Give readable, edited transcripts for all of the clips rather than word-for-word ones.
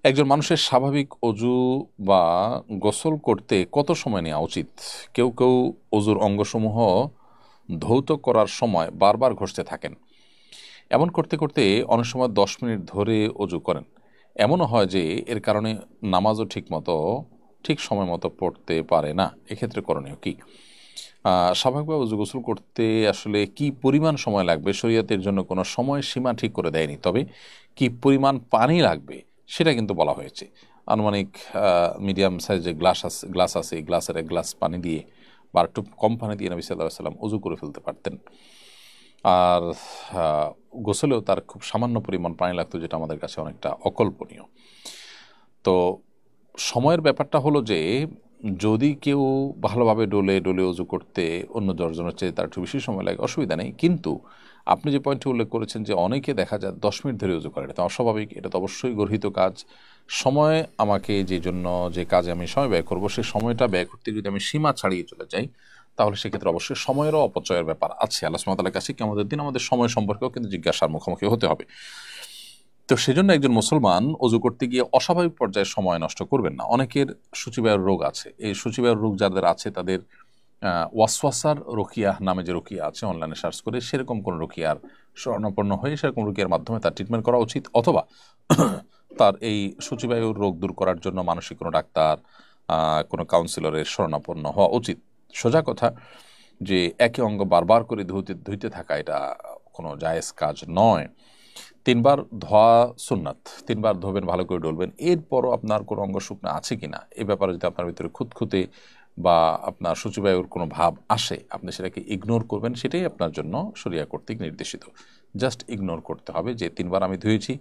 একজন মানুষের স্বাভাবিক অজু বা গোসল করতে কত সময় নেওয়া উচিত? কেউ কেউ অজুর অঙ্গসমূহ ধৌত করার সময় বারবার ঘষতে থাকেন। এমন করতে করতে অনেক সময় 10 মিনিট ধরে অজু করেন। এমনও হয় যে এর কারণে নামাজও ঠিক সময় মতো পড়তে পারে না। এক্ষেত্রে করণীয় কি? স্বাভাবিকভাবে অজু গোসল করতে আসলে কি পরিমাণ সময় লাগবে, শরীয়তের জন্য কোনো সময় সীমা ঠিক করে দেয়নি, তবে কি পরিমাণ পানি লাগবে সেটা কিন্তু বলা হয়েছে। আনুমানিক মিডিয়াম সাইজের গ্লাস আছে, এই গ্লাসের 1 গ্লাস পানি দিয়ে বা একটু কম পানি দিয়ে নবী সাল্লাল্লাহু আলাইহি ওয়াসাল্লাম অজু করে ফেলতে পারতেন। আর গোসলেও তার খুব সামান্য পরিমাণ পানি লাগতো, যেটা আমাদের কাছে অনেকটা অকল্পনীয়। তো সময়ের ব্যাপারটা হলো যে যদি কেউ ভালোভাবে ডলে ডলে অজু করতে অন্য দশজনের চেয়ে তার একটু বেশি সময় লাগে, অসুবিধা নেই। কিন্তু আপনি যে পয়েন্টটি উল্লেখ করেছেন যে অনেকে দেখা যায় 10 মিনিট ধরে অজু করে, এটা তো অস্বাভাবিক, এটা তো অবশ্যই গর্হিত কাজ। সময় আমাকে যে জন্য যে কাজে আমি সময় ব্যয় করব, সেই সময়টা ব্যয় করতে যদি আমি সীমা ছাড়িয়ে চলে যাই, তাহলে সেক্ষেত্রে অবশ্যই সময়েরও অপচয়ের ব্যাপার আছে। আল্লাহ সুবহানাহু ওয়া তাআলার কাছে কিয়ামতের দিন আমাদের সময় সম্পর্কেও কিন্তু জিজ্ঞাসার মুখোমুখি হতে হবে। তো সেজন্য একজন মুসলমান অজু করতে গিয়ে অস্বাভাবিক পর্যায়ে সময় নষ্ট করবেন না। অনেকের সূচিবায়ুর রোগ আছে। এই সূচিবায়ুর রোগ যাদের আছে তাদের ওয়াসওয়াসার রুকিয়া নামে যে রুকিয়া আছে, অনলাইনে সার্চ করে সেরকম কোনো রুকিয়ার শরণাপন্ন হয়ে সেরকম রুকিয়ার মাধ্যমে তার ট্রিটমেন্ট করা উচিত। অথবা তার এই সূচিবায়ুর রোগ দূর করার জন্য মানসিক কোনো ডাক্তার, কোনো কাউন্সিলরের শরণাপন্ন হওয়া উচিত। সোজা কথা যে একই অঙ্গ বারবার করে ধুইতে ধুইতে থাকা, এটা কোনো জায়েজ কাজ নয়। 3 বার ধোয়া সুন্নাত, 3 বার ধোবেন, ভালো করে ডলবেন। এরপরও আপনার কোনো অঙ্গ শুকনো আছে কিনা এ ব্যাপারে যদি আপনার ভিতরে খুঁতখুঁতে বা আপনার সূচিবায়ুর কোনো ভাব আসে, আপনি সেটাকে ইগনোর করবেন। সেটাই আপনার জন্য শরিয়া কর্তৃক নির্দেশিত। জাস্ট ইগনোর করতে হবে যে 3 বার আমি ধুয়েছি,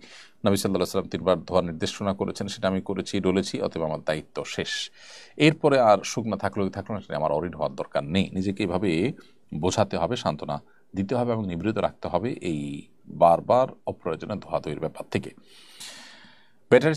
নবী সাল্লাল্লাহু আলাইহি ওয়াসাল্লাম 3 বার ধোয়ার নির্দেশনা করেছেন, সেটা আমি করেছি, ডলেছি, অথবা আমার দায়িত্ব শেষ। এরপরে আর শুকনো থাকলো কি থাকলো না, সেটা আমার অরিড হওয়ার দরকার নেই। নিজেকে এভাবে বোঝাতে হবে, সান্ত্বনা দিতে হবে এবং নিবৃত রাখতে হবে এই বারবার অপ্রয়োজনে ধোয়াধুয়ির ব্যাপার থেকে। ব্যাটারি